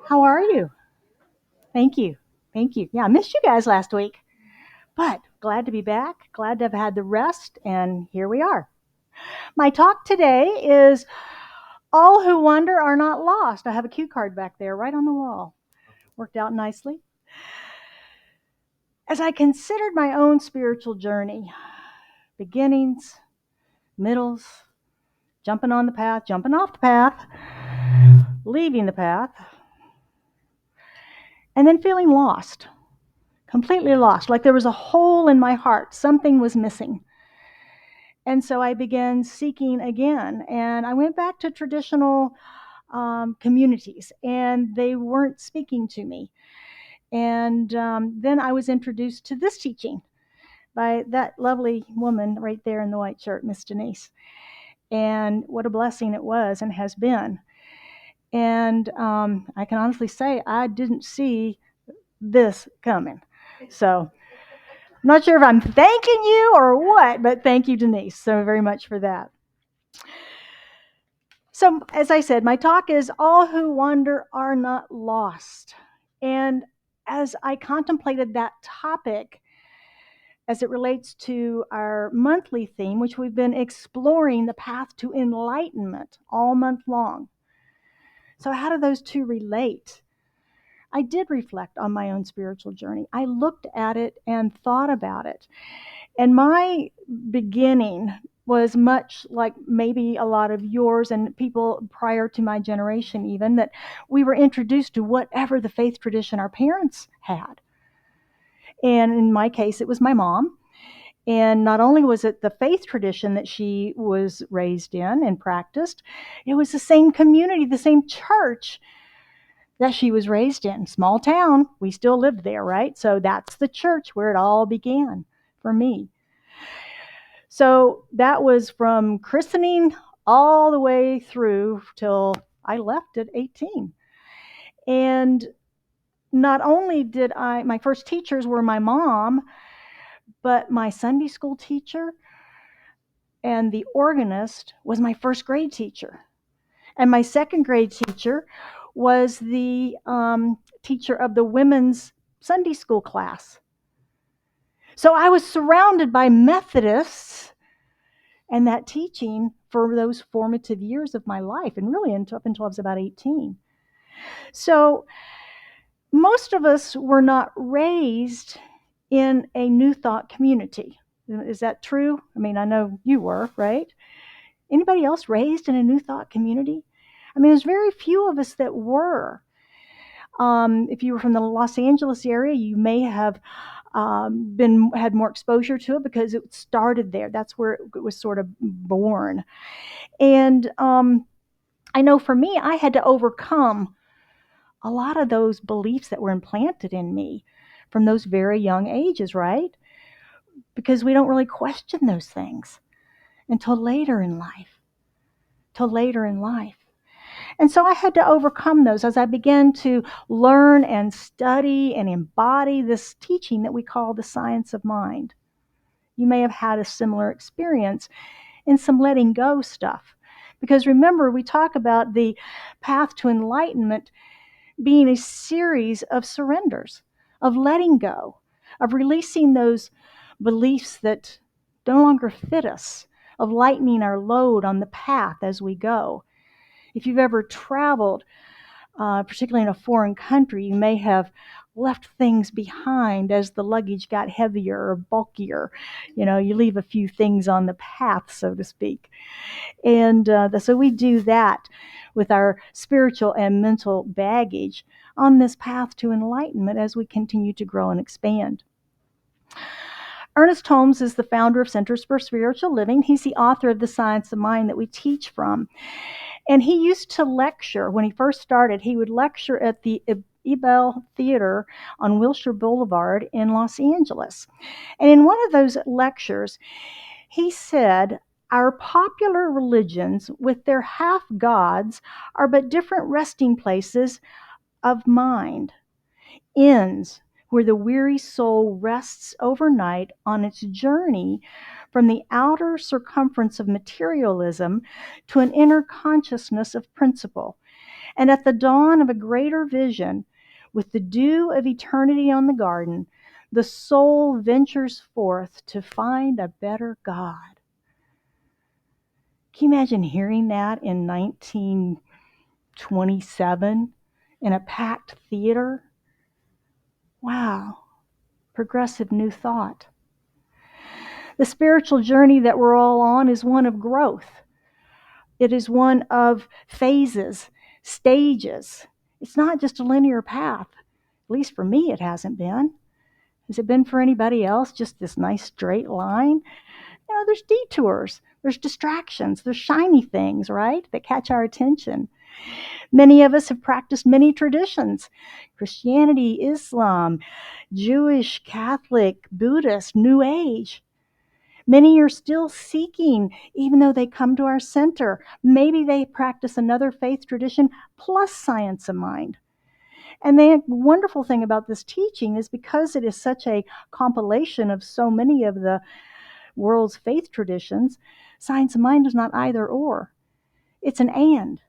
How are you? Thank you. Thank you. Yeah, I missed you guys last week, but glad to be back. Glad to have had the rest, and here we are. My talk today is All Who Wander Are Not Lost. I have a cue card back there right on the wall. Worked out nicely. As I considered my own spiritual journey, beginnings, middles, jumping on the path, jumping off the path, leaving the path, and then feeling lost, completely lost, like there was a hole in my heart, something was missing. And so I began seeking again. And I went back to traditional communities, and they weren't speaking to me. And then I was introduced to this teaching by that lovely woman right there in the white shirt, Miss Denise. And what a blessing it was and has been. And I can honestly say I didn't see this coming. So I'm not sure if I'm thanking you or what, but thank you, Denise, so very much for that. So, as I said, my talk is All Who Wander Are Not Lost. And as I contemplated that topic as it relates to our monthly theme, which we've been exploring the path to enlightenment all month long. So, how do those two relate? I did reflect on my own spiritual journey. I looked at it and thought about it. And my beginning was much like maybe a lot of yours and people prior to my generation, even, that we were introduced to whatever the faith tradition our parents had. And in my case, it was my mom. And not only was it the faith tradition that she was raised in and practiced, it was the same community, the same church that she was raised in. Small town, we still lived there, right? So that's the church where it all began for me. So that was from christening all the way through till I left at 18. And not only did my first teachers were my mom, but my Sunday school teacher and the organist was my first grade teacher. And my second grade teacher was the teacher of the women's Sunday school class. So I was surrounded by Methodists and that teaching for those formative years of my life, and really up until I was about 18. So most of us were not raised in a New Thought community. Is that true? I mean, I know you were, right? Anybody else raised in a New Thought community? I mean, there's very few of us that were. If you were from the Los Angeles area, you may have had more exposure to it because it started there. That's where it was sort of born. And I know for me, I had to overcome a lot of those beliefs that were implanted in me from those very young ages, right? Because we don't really question those things until later in life. And so I had to overcome those as I began to learn and study and embody this teaching that we call the science of mind. You may have had a similar experience in some letting go stuff. Because remember, we talk about the path to enlightenment being a series of surrenders, of letting go, of releasing those beliefs that no longer fit us, of lightening our load on the path as we go. If you've ever traveled, particularly in a foreign country, you may have left things behind as the luggage got heavier or bulkier. You know, you leave a few things on the path, so to speak. And so we do that with our spiritual and mental baggage on this path to enlightenment as we continue to grow and expand. Ernest Holmes is the founder of Centers for Spiritual Living. He's the author of The Science of Mind that we teach from. And he used to lecture, when he first started, he would lecture at the Ebell Theater on Wilshire Boulevard in Los Angeles. And in one of those lectures, he said, "Our popular religions, with their half-gods, are but different resting places of mind, inns where the weary soul rests overnight on its journey from the outer circumference of materialism to an inner consciousness of principle. And at the dawn of a greater vision, with the dew of eternity on the garden, the soul ventures forth to find a better God. Can you imagine hearing that in 1927 in a packed theater? Wow, progressive new thought. The spiritual journey that we're all on is one of growth. It is one of phases, stages. It's not just a linear path. At least for me, it hasn't been. Has it been for anybody else? Just this nice straight line? There's detours, there's distractions, there's shiny things, right, that catch our attention. Many of us have practiced many traditions: Christianity, Islam, Jewish, Catholic, Buddhist, New Age. Many are still seeking, even though they come to our center. Maybe they practice another faith tradition plus science of mind. And the wonderful thing about this teaching is because it is such a compilation of so many of the world's faith traditions, science of mind is not either or. It's an and.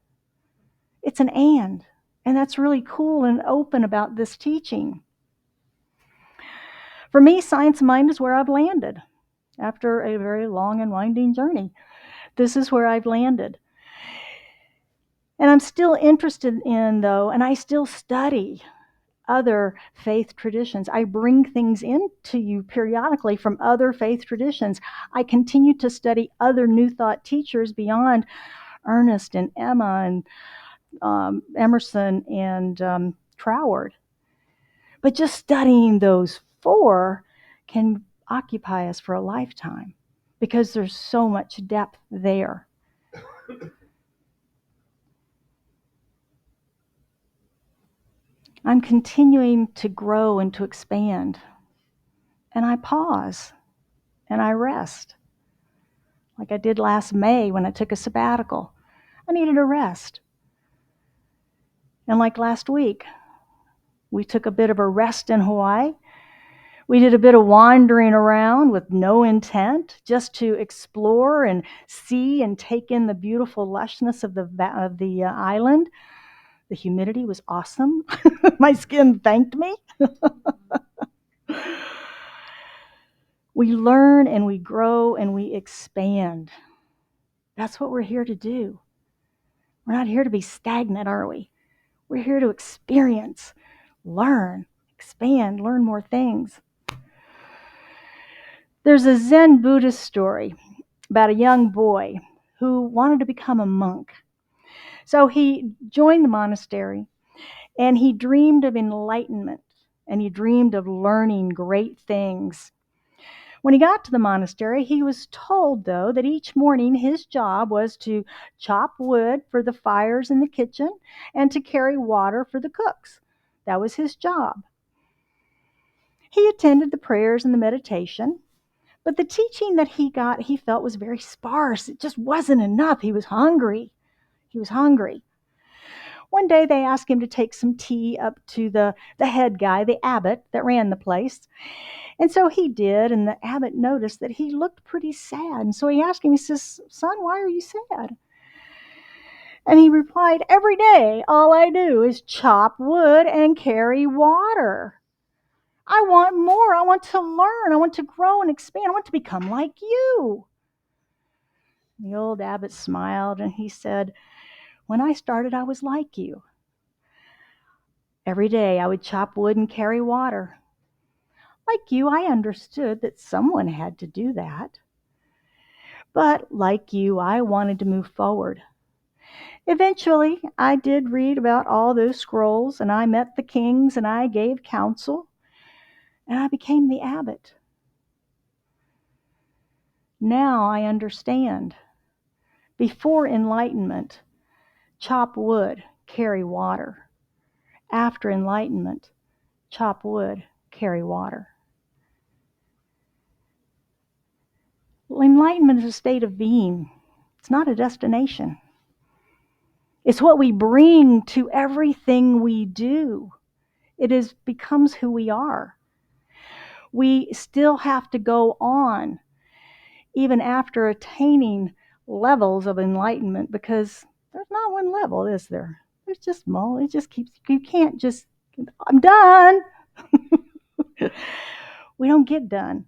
It's an and. And that's really cool and open about this teaching. For me, science of mind is where I've landed after a very long and winding journey. This is where I've landed. And I'm still interested in, though, and I still study other faith traditions. I bring things into you periodically from other faith traditions. I continue to study other New Thought teachers beyond Ernest and Emma and Emerson and Troward. But just studying those four can occupy us for a lifetime because there's so much depth there. I'm continuing to grow and to expand. And I pause and I rest. Like I did last May when I took a sabbatical. I needed a rest. And like last week, we took a bit of a rest in Hawaii. We did a bit of wandering around with no intent, just to explore and see and take in the beautiful lushness of the island. The humidity was awesome. My skin thanked me. We learn and we grow and we expand. That's what we're here to do. We're not here to be stagnant, are we? We're here to experience, learn, expand, learn more things. There's a Zen Buddhist story about a young boy who wanted to become a monk. So he joined the monastery and he dreamed of enlightenment and he dreamed of learning great things. When he got to the monastery, he was told, though, that each morning his job was to chop wood for the fires in the kitchen and to carry water for the cooks. That was his job. He attended the prayers and the meditation, but the teaching that he got, he felt was very sparse. It just wasn't enough. He was hungry. He was hungry. One day they asked him to take some tea up to the head guy, the abbot that ran the place. And so he did, and the abbot noticed that he looked pretty sad. And so he asked him, he says, "Son, why are you sad?" And he replied, "Every day, all I do is chop wood and carry water. I want more. I want to learn. I want to grow and expand. I want to become like you." The old abbot smiled and he said, "When I started, I was like you. Every day I would chop wood and carry water. Like you, I understood that someone had to do that. But like you, I wanted to move forward. Eventually, I did read about all those scrolls, and I met the kings, and I gave counsel, and I became the abbot. Now I understand. Before enlightenment, chop wood, carry water. After enlightenment, chop wood, carry water." Enlightenment is a state of being. It's not a destination. It's what we bring to everything we do. It becomes who we are. We still have to go on, even after attaining levels of enlightenment, because there's not one level, is there? It's just small. It just keeps, you can't just, I'm done. We don't get done.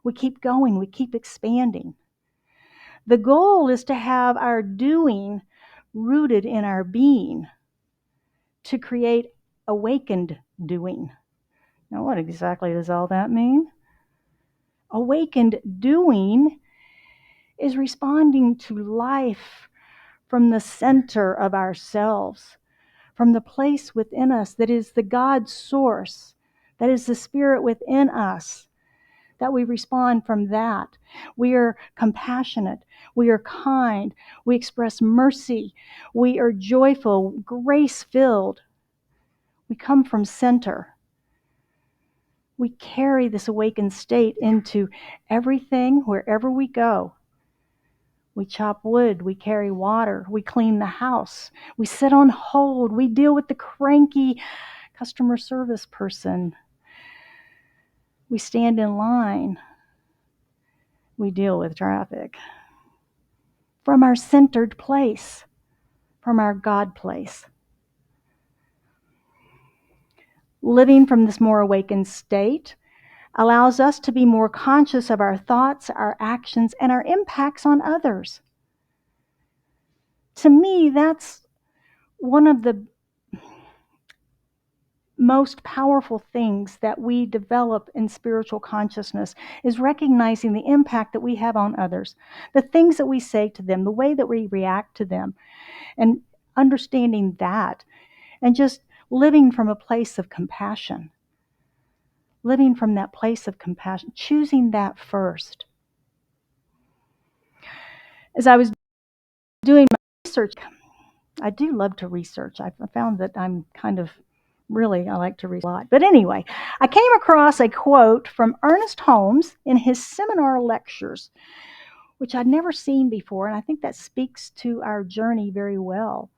We keep going. We keep expanding. The goal is to have our doing rooted in our being, to create awakened doing. Now, what exactly does all that mean? Awakened doing is responding to life from the center of ourselves, from the place within us that is the God source, that is the spirit within us, that we respond from that. We are compassionate. We are kind. We express mercy. We are joyful, grace-filled. We come from center. We carry this awakened state into everything, wherever we go. We chop wood, we carry water, we clean the house, we sit on hold, we deal with the cranky customer service person. We stand in line, we deal with traffic. From our centered place, from our God place. Living from this more awakened state allows us to be more conscious of our thoughts, our actions, and our impacts on others. To me, that's one of the most powerful things that we develop in spiritual consciousness, is recognizing the impact that we have on others, the things that we say to them, the way that we react to them, and understanding that, and just living from a place of compassion. Living from that place of compassion, choosing that first. As I was doing my research, I do love to research. I found that I'm kind of I like to read a lot. But anyway, I came across a quote from Ernest Holmes in his seminar lectures, which I'd never seen before, and I think that speaks to our journey very well.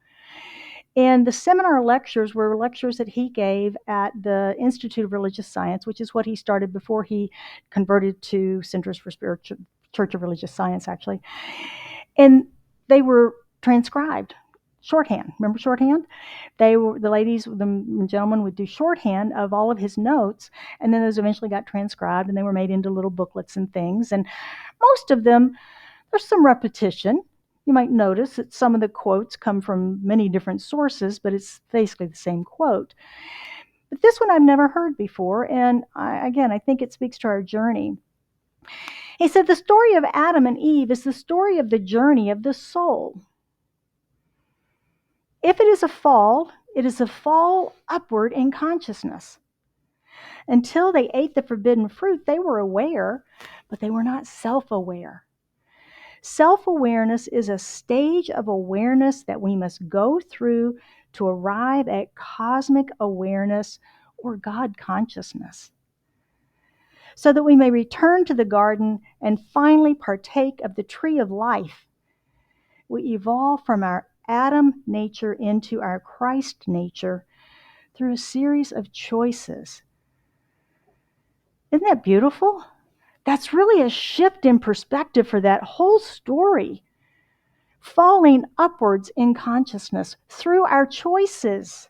And the seminar lectures were lectures that he gave at the Institute of Religious Science, which is what he started before he converted to Centers for Spiritual Church of Religious Science, actually. And they were transcribed, shorthand. Remember shorthand? The ladies, the gentlemen would do shorthand of all of his notes, and then those eventually got transcribed, and they were made into little booklets and things. And most of them, there's some repetition. You might notice that some of the quotes come from many different sources, but it's basically the same quote. But this one I've never heard before, and I think it speaks to our journey. He said, the story of Adam and Eve is the story of the journey of the soul. If it is a fall upward in consciousness. Until they ate the forbidden fruit, they were aware, but they were not self-aware. Self-awareness is a stage of awareness that we must go through to arrive at cosmic awareness or God consciousness, so that we may return to the garden and finally partake of the tree of life. We evolve from our Adam nature into our Christ nature through a series of choices. Isn't that beautiful? That's really a shift in perspective for that whole story. Falling upwards in consciousness through our choices,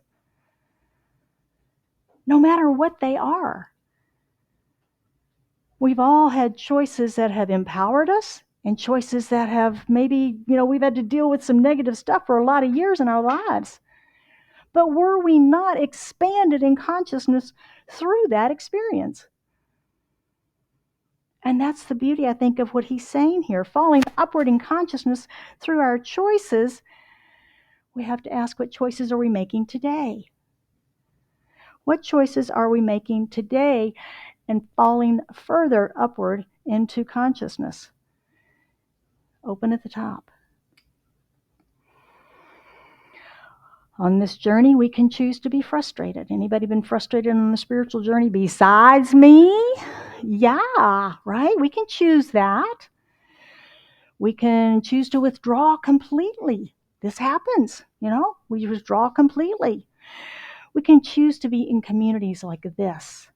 no matter what they are. We've all had choices that have empowered us and choices that have maybe, we've had to deal with some negative stuff for a lot of years in our lives. But were we not expanded in consciousness through that experience? And that's the beauty, I think, of what he's saying here. Falling upward in consciousness through our choices, we have to ask, what choices are we making today? What choices are we making today and falling further upward into consciousness? Open at the top. On this journey, we can choose to be frustrated. Anybody been frustrated on the spiritual journey besides me? Yeah, right? We can choose that. We can choose to withdraw completely. This happens, we withdraw completely. We can choose to be in communities like this,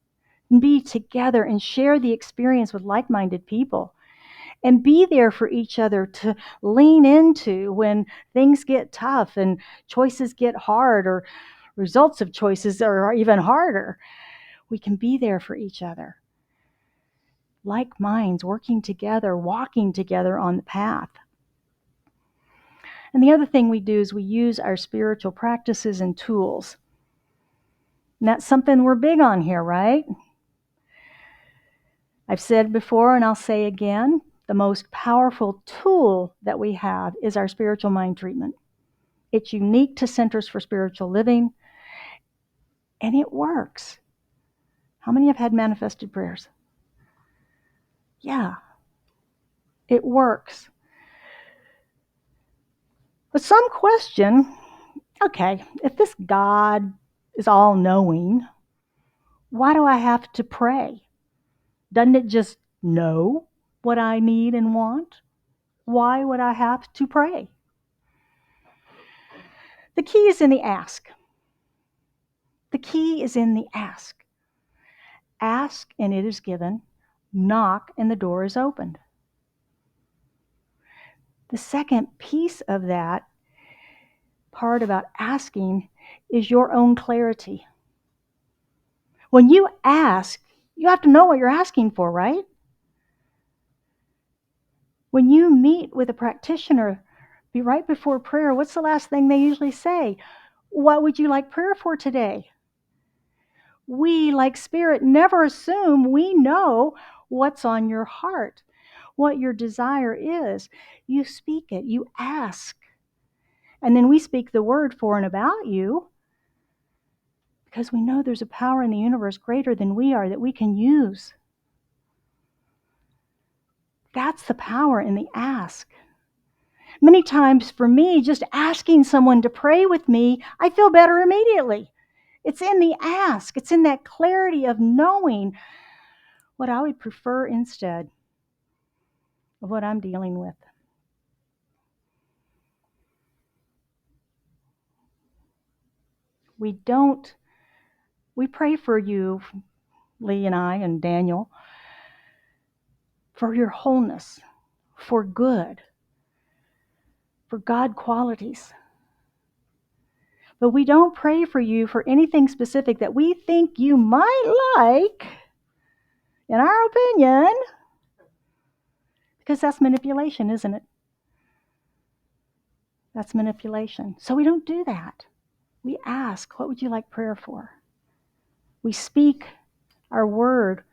and be together and share the experience with like-minded people. and be there for each other to lean into when things get tough and choices get hard, or results of choices are even harder. We can be there for each other. Like minds working together, walking together on the path. And the other thing we do is we use our spiritual practices and tools. And that's something we're big on here, right? I've said before, and I'll say again, the most powerful tool that we have is our spiritual mind treatment. It's unique to Centers for Spiritual Living, and it works. How many have had manifested prayers? Yeah, it works. But some question, okay, if this God is all-knowing, why do I have to pray? Doesn't it just know what I need and want? Why would I have to pray? The key is in the ask. The key is in the ask. Ask and it is given. Knock and the door is opened. The second piece of that part about asking is your own clarity. When you ask, you have to know what you're asking for, right? When you meet with a practitioner, be right before prayer, what's the last thing they usually say? What would you like prayer for today? We, like Spirit, never assume we know what's on your heart, what your desire is. You speak it, you ask. And then we speak the word for and about you, because we know there's a power in the universe greater than we are that we can use. That's the power in the ask. Many times for me, just asking someone to pray with me, I feel better immediately. It's in the ask. It's in that clarity of knowing what I would prefer instead of what I'm dealing with. We pray for you, Lee and I and Daniel, for your wholeness, for good, for God qualities. But we don't pray for you for anything specific that we think you might like, in our opinion, because that's manipulation, isn't it? That's manipulation. So we don't do that. We ask, what would you like prayer for? We speak our word.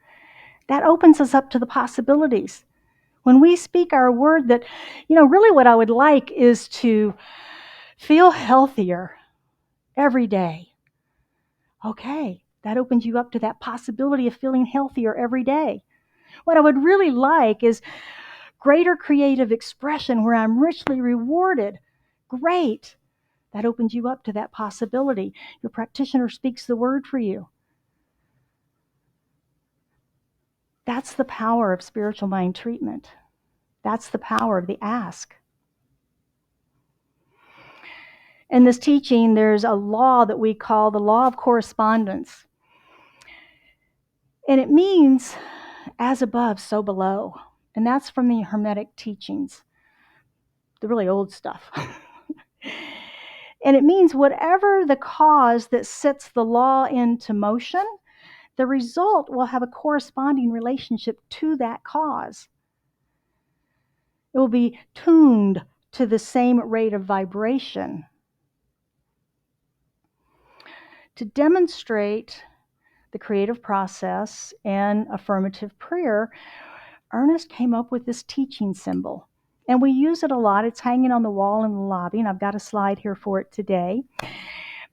That opens us up to the possibilities. When we speak our word that, really what I would like is to feel healthier every day. Okay, that opens you up to that possibility of feeling healthier every day. What I would really like is greater creative expression where I'm richly rewarded. Great. That opens you up to that possibility. Your practitioner speaks the word for you. That's the power of spiritual mind treatment. That's the power of the ask. In this teaching, there's a law that we call the law of correspondence. And it means as above, so below. And that's from the Hermetic teachings, the really old stuff. And it means whatever the cause that sets the law into motion, the result will have a corresponding relationship to that cause. It will be tuned to the same rate of vibration. To demonstrate the creative process and affirmative prayer, Ernest came up with this teaching symbol. And we use it a lot. It's hanging on the wall in the lobby, and I've got a slide here for it today.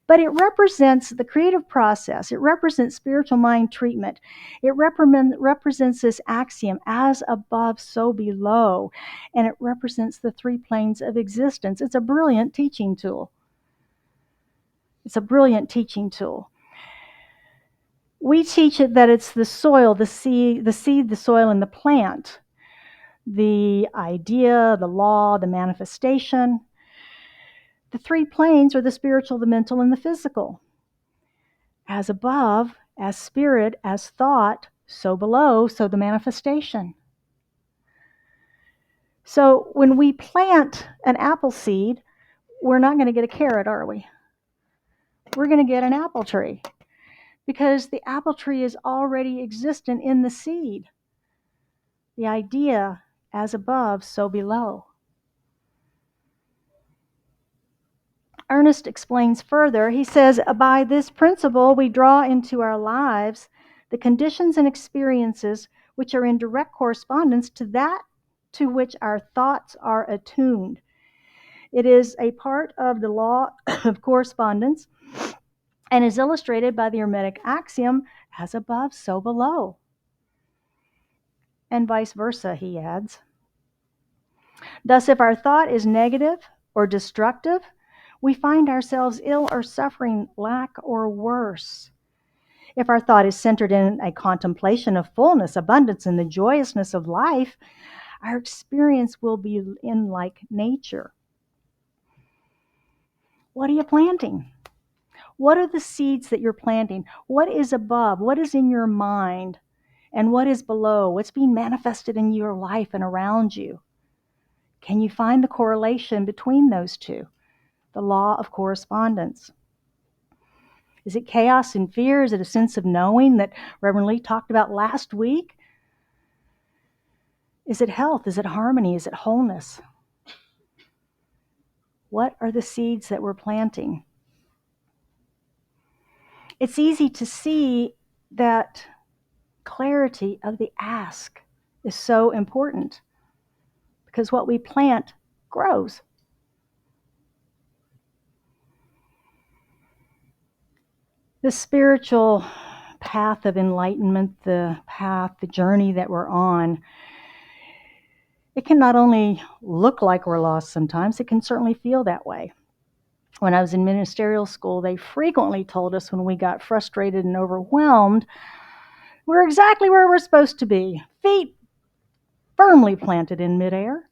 But it represents the creative process. It represents spiritual mind treatment. It represents this axiom, as above, so below. And it represents the three planes of existence. It's a brilliant teaching tool. It's a brilliant teaching tool. We teach it that it's the soil, the seed, the soil, and the plant. The idea, the law, the manifestation. The three planes are the spiritual, the mental, and the physical. As above, as spirit, as thought, so below, so the manifestation. So when we plant an apple seed, we're not going to get a carrot, are we? We're going to get an apple tree because the apple tree is already existent in the seed. The idea, as above, so below. Ernest explains further. He says, by this principle, we draw into our lives the conditions and experiences which are in direct correspondence to that to which our thoughts are attuned. It is a part of the law of correspondence and is illustrated by the Hermetic axiom, as above, so below. And vice versa, he adds. Thus, if our thought is negative or destructive, we find ourselves ill or suffering, lack, or worse. If our thought is centered in a contemplation of fullness, abundance, and the joyousness of life, our experience will be in like nature. What are you planting? What are the seeds that you're planting? What is above? What is in your mind? And what is below? What's being manifested in your life and around you? Can you find the correlation between those two? The law of correspondence. Is it chaos and fear? Is it a sense of knowing that Reverend Lee talked about last week? Is it health? Is it harmony? Is it wholeness? What are the seeds that we're planting? It's easy to see that clarity of the ask is so important because what we plant grows. The spiritual path of enlightenment, the journey that we're on, it can not only look like we're lost sometimes, it can certainly feel that way. When I was in ministerial school, they frequently told us when we got frustrated and overwhelmed, we're exactly where we're supposed to be, feet firmly planted in midair.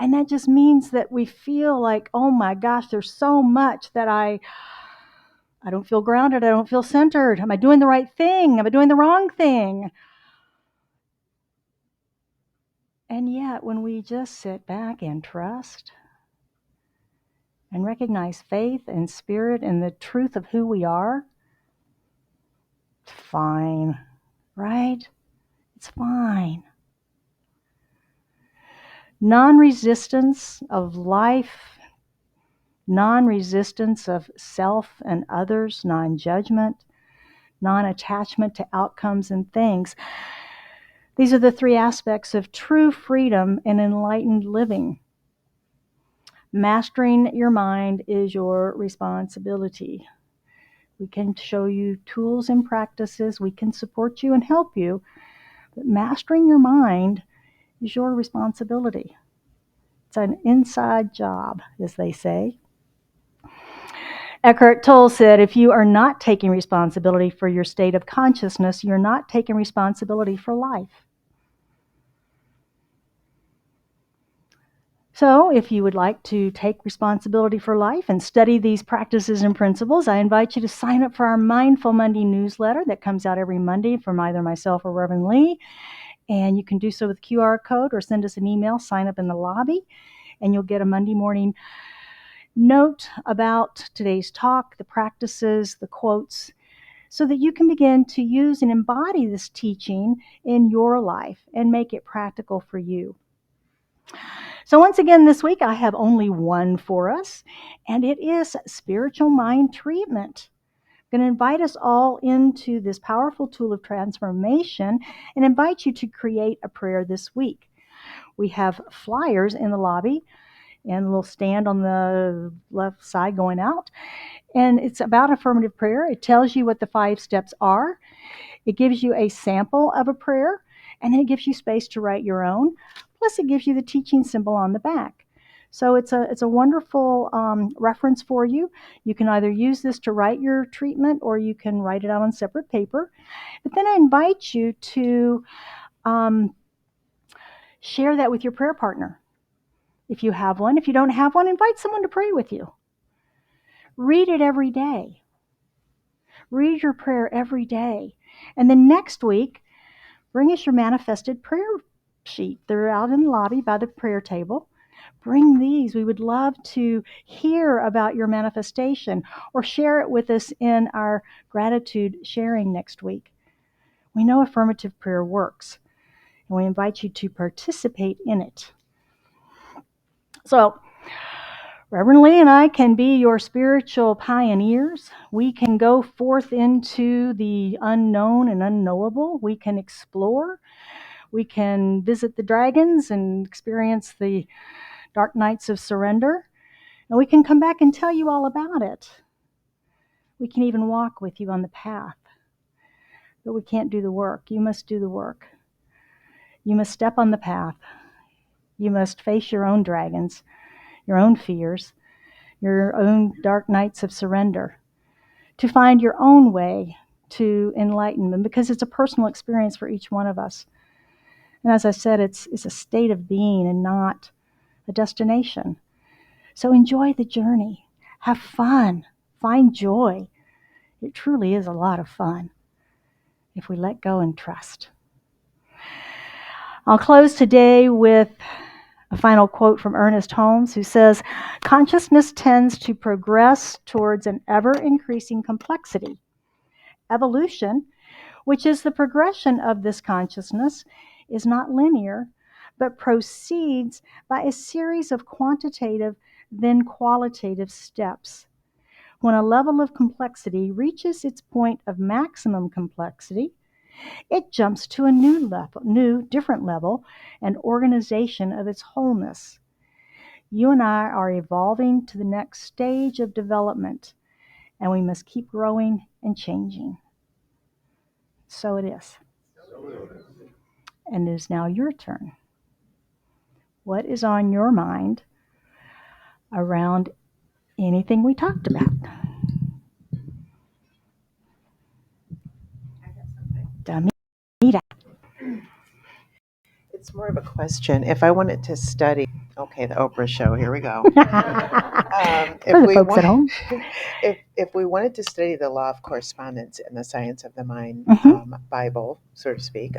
And that just means that we feel like, oh my gosh, there's so much that I don't feel grounded, I don't feel centered. Am I doing the right thing? Am I doing the wrong thing? And yet, when we just sit back and trust and recognize faith and spirit and the truth of who we are, it's fine, right? It's fine. Non-resistance of life, non-resistance of self and others, non-judgment, non-attachment to outcomes and things. These are the three aspects of true freedom and enlightened living. Mastering your mind is your responsibility. We can show you tools and practices. We can support you and help you. But mastering your mind is your responsibility. It's an inside job, as they say. Eckhart Tolle said, if you are not taking responsibility for your state of consciousness, you're not taking responsibility for life. So, if you would like to take responsibility for life and study these practices and principles, I invite you to sign up for our Mindful Monday newsletter that comes out every Monday from either myself or Reverend Lee. And you can do so with QR code or send us an email, sign up in the lobby, and you'll get a Monday morning note about today's talk, the practices, the quotes, so that you can begin to use and embody this teaching in your life and make it practical for you. So once again this week, I have only one for us, and it is spiritual mind treatment. I'm going to invite us all into this powerful tool of transformation and invite you to create a prayer this week. We have flyers in the lobby and a little stand on the left side going out. And it's about affirmative prayer. It tells you what the 5 steps are. It gives you a sample of a prayer, and then it gives you space to write your own. Plus, it gives you the teaching symbol on the back. So it's a wonderful reference for you. You can either use this to write your treatment, or you can write it out on separate paper. But then I invite you to share that with your prayer partner. If you have one. If you don't have one, invite someone to pray with you. Read it every day. Read your prayer every day. And then next week, bring us your manifested prayer sheet. They're out in the lobby by the prayer table. Bring these. We would love to hear about your manifestation or share it with us in our gratitude sharing next week. We know affirmative prayer works, and we invite you to participate in it. So, Reverend Lee and I can be your spiritual pioneers. We can go forth into the unknown and unknowable. We can explore. We can visit the dragons and experience the dark nights of surrender. And we can come back and tell you all about it. We can even walk with you on the path. But we can't do the work. You must do the work. You must step on the path. You must face your own dragons, your own fears, your own dark nights of surrender, to find your own way to enlightenment, because it's a personal experience for each one of us. And as I said, it's a state of being and not a destination. So enjoy the journey. Have fun. Find joy. It truly is a lot of fun if we let go and trust. I'll close today with a final quote from Ernest Holmes, who says, "Consciousness tends to progress towards an ever-increasing complexity. Evolution, which is the progression of this consciousness, is not linear, but proceeds by a series of quantitative, then qualitative steps. When a level of complexity reaches its point of maximum complexity, it jumps to a new level, different level, and organization of its wholeness. You and I are evolving to the next stage of development, and we must keep growing and changing." So it is. And it is now your turn. What is on your mind around anything we talked about? Damita. It's more of a question. If I wanted to study, okay, the Oprah show, here we go. For the folks at home. If we wanted to study the law of correspondence and the science of the mind, Bible, so to speak,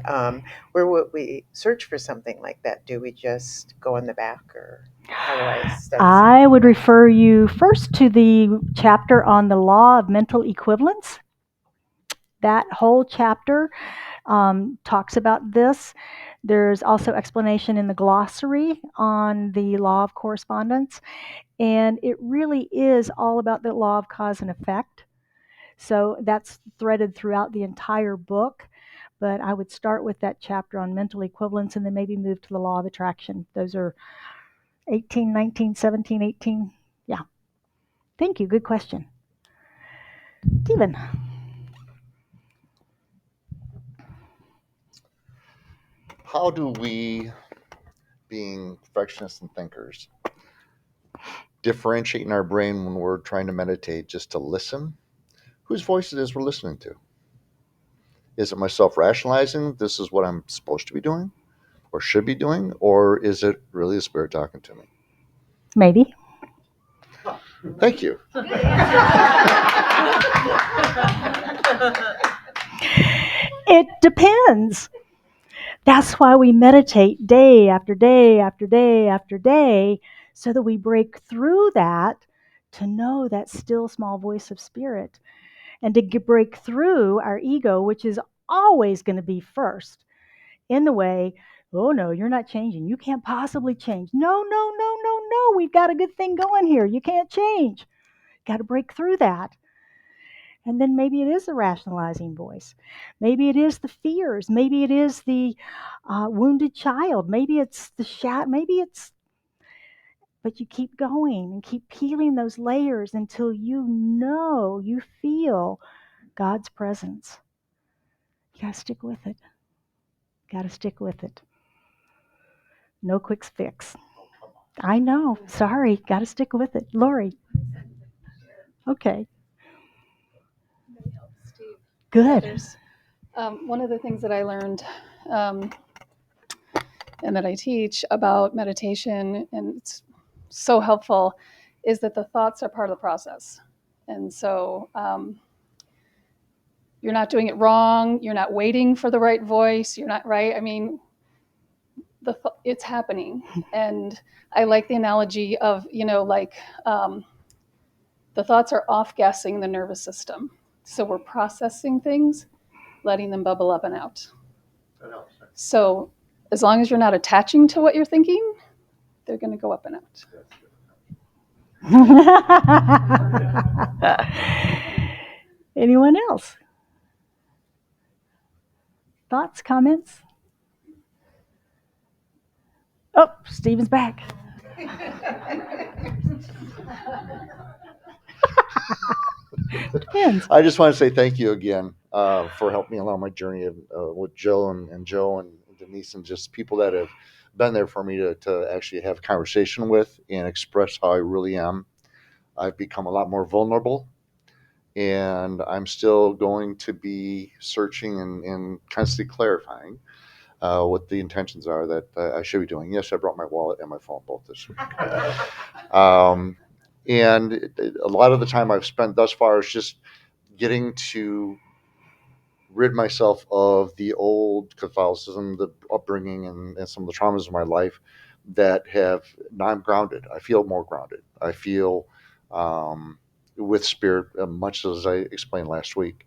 where would we search for something like that? Do we just go in the back, or how do I study? I would refer you first to the chapter on the law of mental equivalence. That whole chapter talks about this. There's also explanation in the glossary on the law of correspondence. And it really is all about the law of cause and effect. So that's threaded throughout the entire book. But I would start with that chapter on mental equivalence and then maybe move to the law of attraction. Those are 18, 19, 17, 18. Yeah. Thank you. Good question. Stephen. How do we, being perfectionists and thinkers, differentiate in our brain when we're trying to meditate just to listen? Whose voice it is we're listening to? Is it myself rationalizing this is what I'm supposed to be doing or should be doing? Or is it really the spirit talking to me? Maybe. Thank you. It depends. That's why we meditate day after day after day after day, so that we break through that to know that still small voice of spirit, and to break through our ego, which is always going to be first in the way. Oh no, you're not changing. You can't possibly change. No, no, no, no, no. We've got a good thing going here. You can't change. Got to break through that. And then maybe it is the rationalizing voice. Maybe it is the fears. Maybe it is the wounded child. Maybe it's the maybe it's, but you keep going and keep peeling those layers until you feel God's presence. You got to stick with it. Got to stick with it. No quick fix. I know. Sorry. Got to stick with it. Lori. Okay. Steve. Good. One of the things that I learned and that I teach about meditation, and it's so helpful, is that the thoughts are part of the process. And so you're not doing it wrong. You're not waiting for the right voice. You're not right. I mean, it's happening. And I like the analogy of, the thoughts are off-gassing the nervous system. So we're processing things, letting them bubble up and out. So as long as you're not attaching to what you're thinking, they're going to go up and out. Anyone else? Thoughts, comments? Oh, Stephen's back. Depends. I just want to say thank you again for helping me along my journey with Jill and Joe and Denise, and just people that have been there for me to actually have conversation with and express how I really am. I've become a lot more vulnerable, and I'm still going to be searching and constantly clarifying what the intentions are that I should be doing. Yes, I brought my wallet and my phone both this week. And a lot of the time I've spent thus far is just getting to rid myself of the old Catholicism, the upbringing, and some of the traumas of my life that have. Now I'm grounded. I feel more grounded. I feel with spirit, much as I explained last week.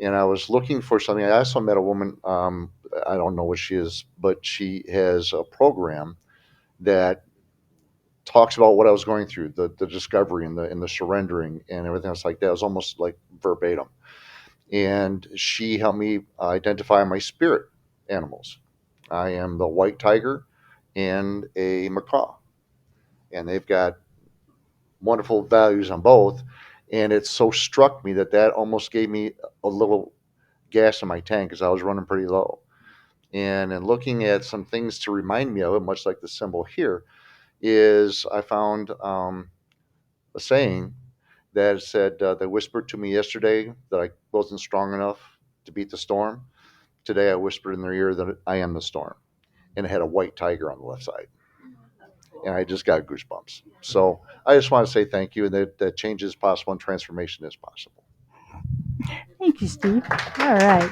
And I was looking for something. I also met a woman. I don't know what she is, but she has a program that talks about what I was going through, the discovery and the surrendering and everything else like that. It was almost like verbatim. And she helped me identify my spirit animals. I am the white tiger and a macaw, and they've got wonderful values on both. And it so struck me that almost gave me a little gas in my tank because I was running pretty low. And in looking at some things to remind me of it, much like the symbol here, is I found a saying that said, they whispered to me yesterday that I wasn't strong enough to beat the storm. Today I whispered in their ear that I am the storm. And it had a white tiger on the left side. And I just got goosebumps. So I just want to say thank you, and that change is possible and transformation is possible. Thank you, Steve. All right.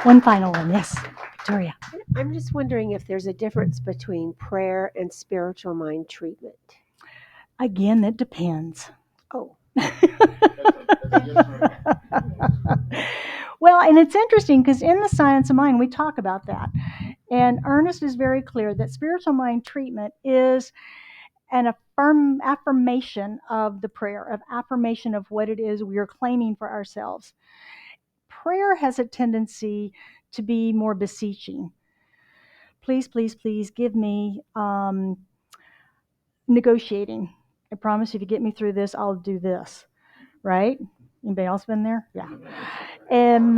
One final one. Yes, Victoria. I'm just wondering if there's a difference between prayer and spiritual mind treatment. Again, it depends. Oh. Well, and it's interesting because in the science of mind, we talk about that. And Ernest is very clear that spiritual mind treatment is an affirmation of the prayer, of affirmation of what it is we are claiming for ourselves. Prayer has a tendency to be more beseeching. Please, please, please give me negotiating. I promise if you get me through this, I'll do this. Right? Anybody else been there? Yeah. And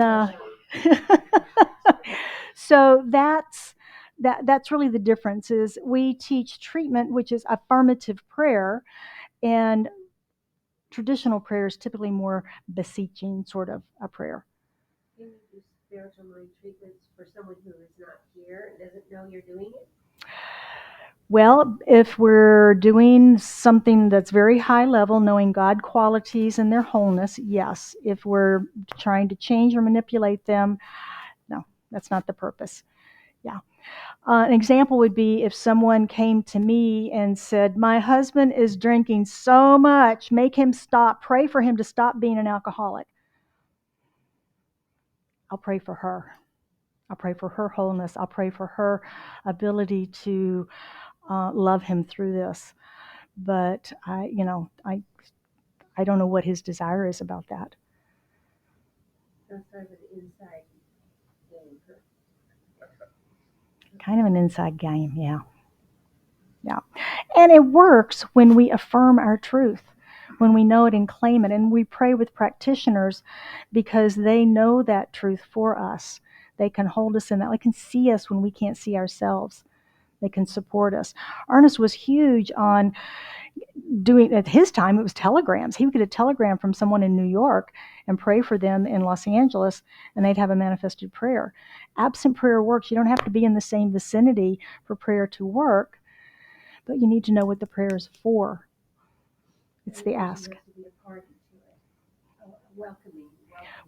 so that's really the difference. Is we teach treatment, which is affirmative prayer, and traditional prayer is typically more beseeching sort of a prayer. Can you do spiritual mind treatments for someone who is not here and doesn't know you're doing it? Well, if we're doing something that's very high level, knowing God qualities and their wholeness, yes. If we're trying to change or manipulate them, no, that's not the purpose. Yeah. An example would be if someone came to me and said, my husband is drinking so much, make him stop, pray for him to stop being an alcoholic. I'll pray for her. I'll pray for her wholeness. I'll pray for her ability to love him through this. But I don't know what his desire is about that. That's sort of an inside game. Kind of an inside game, yeah. Yeah. And it works when we affirm our truth, when we know it and claim it. And we pray with practitioners because they know that truth for us. They can hold us in that. They can see us when we can't see ourselves. They can support us. Ernest was huge on doing, at his time, it was telegrams. He would get a telegram from someone in New York and pray for them in Los Angeles, and they'd have a manifested prayer. Absent prayer works. You don't have to be in the same vicinity for prayer to work, but you need to know what the prayer is for. It's the ask. To be a party to it. Welcoming.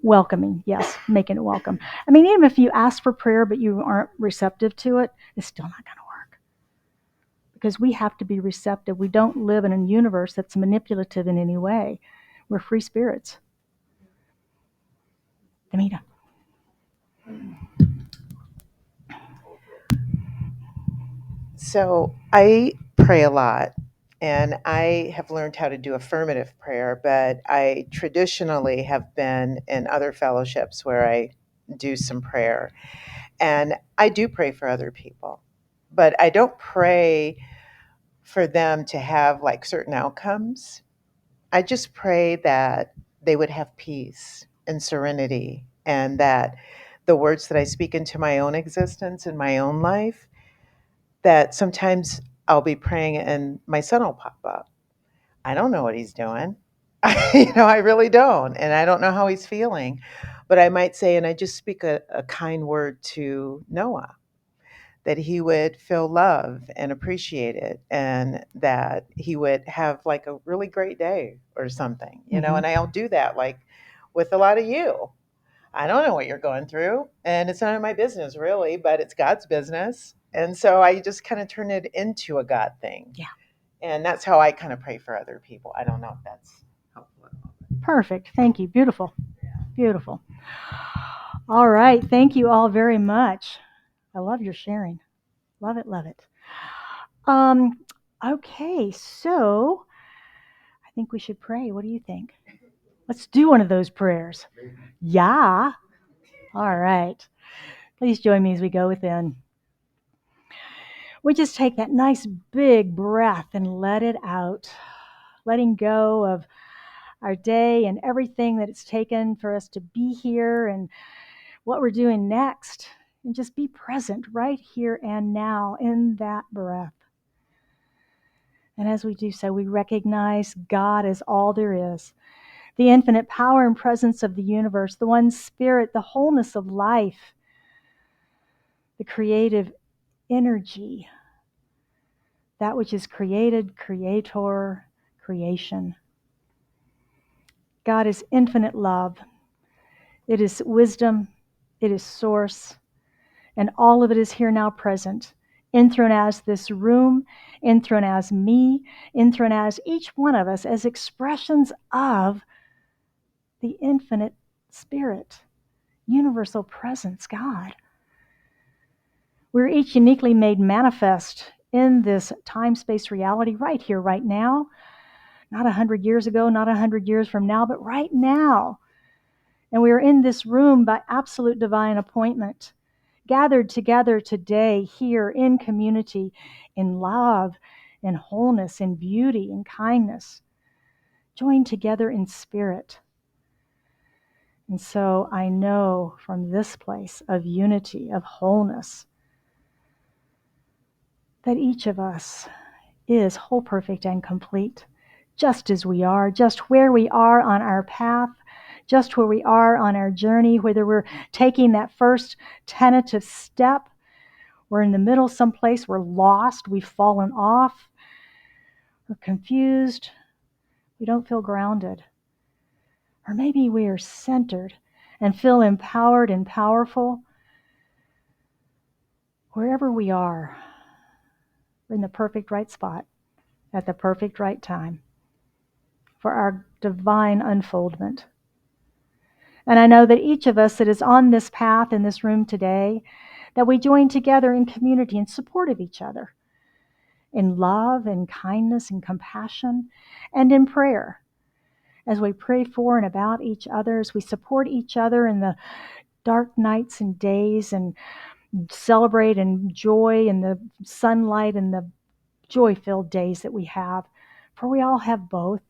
Welcoming, yes, making it welcome. I mean, even if you ask for prayer but you aren't receptive to it, it's still not going to work. Because we have to be receptive. We don't live in a universe that's manipulative in any way. We're free spirits. Amita. So I pray a lot, and I have learned how to do affirmative prayer, but I traditionally have been in other fellowships where I do some prayer. And I do pray for other people, but I don't pray for them to have like certain outcomes. I just pray that they would have peace and serenity, and that the words that I speak into my own existence and my own life, that sometimes I'll be praying and my son will pop up. I don't know what he's doing. I really don't. And I don't know how he's feeling. But I might say, and I just speak a kind word to Noah, that he would feel love and appreciate it, and that he would have like a really great day or something, and I'll do that like with a lot of you. I don't know what you're going through, and it's none of my business really, but it's God's business. And so I just kind of turn it into a God thing. Yeah. And that's how I kind of pray for other people. I don't know if that's helpful at all. Perfect. Thank you. Beautiful. Beautiful. All right. Thank you all very much. I love your sharing. Love it. Love it. Okay. So I think we should pray. What do you think? Let's do one of those prayers. Yeah. All right. Please join me as we go within. We just take that nice big breath and let it out, letting go of our day and everything that it's taken for us to be here and what we're doing next. And just be present right here and now in that breath. And as we do so, we recognize God as all there is, the infinite power and presence of the universe, the one spirit, the wholeness of life, the creative energy, that which is created, creator, creation. God is infinite love. It is wisdom. It is source. And all of it is here now present, enthroned as this room, enthroned as me, enthroned as each one of us as expressions of the infinite spirit, universal presence, God. We're each uniquely made manifest in this time-space reality right here, right now. Not 100 years ago, not 100 years from now, but right now. And we are in this room by absolute divine appointment, gathered together today here in community, in love, in wholeness, in beauty, in kindness, joined together in spirit. And so I know from this place of unity, of wholeness, that each of us is whole, perfect, and complete, just as we are, just where we are on our path, just where we are on our journey, whether we're taking that first tentative step, we're in the middle someplace, we're lost, we've fallen off, we're confused, we don't feel grounded. Or maybe we are centered and feel empowered and powerful. Wherever we are, we're in the perfect right spot at the perfect right time for our divine unfoldment. And I know that each of us that is on this path in this room today, that we join together in community in support of each other, in love and kindness and compassion, and in prayer. As we pray for and about each other, as we support each other in the dark nights and days, and celebrate and joy in the sunlight and the joy-filled days that we have. For we all have both.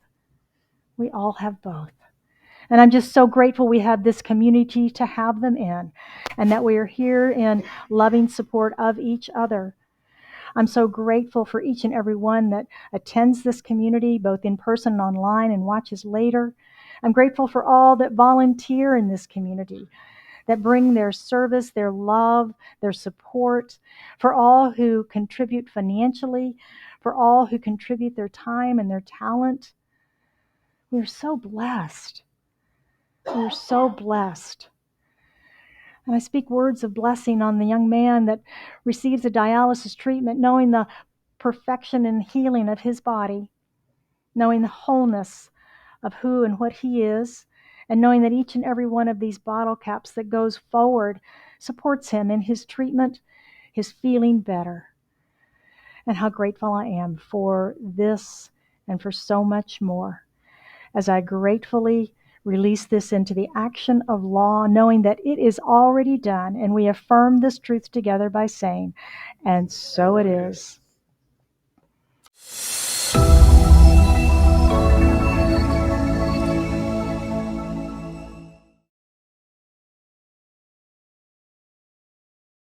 We all have both. And I'm just so grateful we have this community to have them in, and that we are here in loving support of each other. I'm so grateful for each and every one that attends this community, both in person and online, and watches later. I'm grateful for all that volunteer in this community, that bring their service, their love, their support, for all who contribute financially, for all who contribute their time and their talent. We're so blessed. We're so blessed. And I speak words of blessing on the young man that receives a dialysis treatment, knowing the perfection and healing of his body, knowing the wholeness of who and what he is, and knowing that each and every one of these bottle caps that goes forward supports him in his treatment, his feeling better. And how grateful I am for this and for so much more, as I gratefully release this into the action of law, knowing that it is already done, and we affirm this truth together by saying, and so it is.